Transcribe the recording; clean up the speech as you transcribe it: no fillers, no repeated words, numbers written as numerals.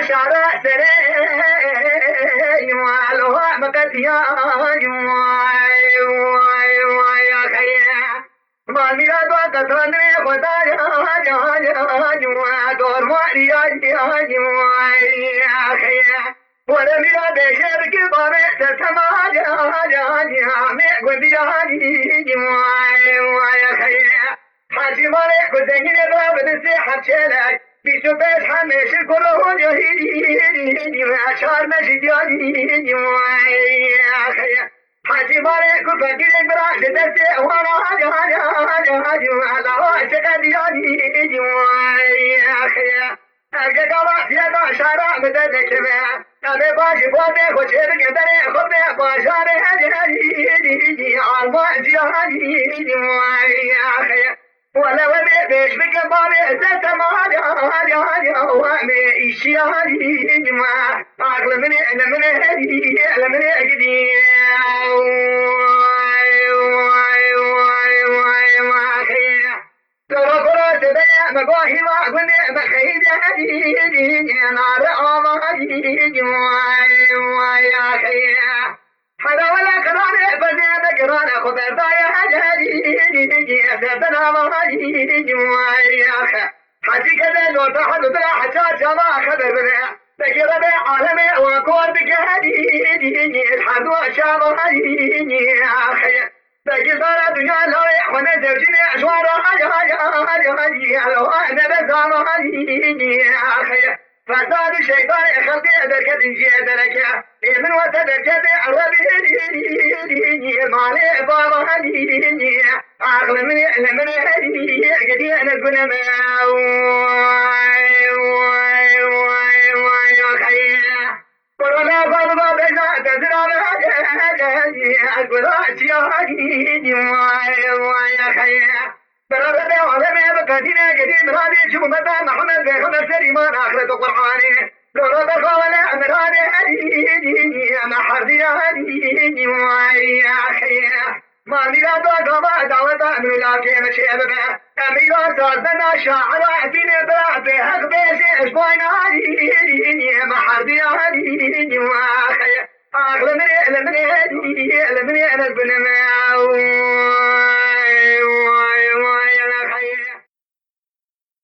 شعر سري والله مقتيا يا خيا ما ميرا دو كثرني خدا يا دور ماريا يا خيا ولا ميرا بشر کی بارے سما جا میں گدیا يا خيا حاجي مالي كدني نبغى بدسي حبشلك بيشو بيت حمش كله جهيدي عشان ماشي جاي يا خيا حاجي مالي كفكر براش دسي وانا على واشك دياني يا خيا القدرة يا باشارة مددك ما أبي باشي بوبي وشير قدري خبي باشارة هدي عالما جهاني يا خيا ولا وبي بيش بك بابي زت ما وامي إشياني ما أغلى مني أنا من هدي أنا من أجدي مقاهي ما قلنا بخيد هدي نار آماجي يا خيا حدا ولا كراني بدي بقران خبر ضايا هدي أسدنا ماجي يا خيا حتى كذا لو تحد بلا حشاش ما خبر بلا بكرة بعالمي وكون بجهدي الحد وشاماجي يا خيا لكن صار الدنيا لوي وانا زوجني اشوار حاجة لو انا بزعم يا اخي فساد الشيطان خلقي دركة جي دركة من وتدركة عربي مالي بابا عقل من هدي قدي انا كنا ما ولا فضل بيزا تزرع القرآن يا خيا برابر وعلمي بكاتينا قديم رادي شو مدى محمد بيخمر سليمان آخرة القرآن برابر ولا أمراني أنا حرزي يا خيا ما ميلاد وقضاء دعوة من الأكيم شيبنا ميلاد سازنا شاعر عدين بلا بحق بيسي أشباين ما حرزي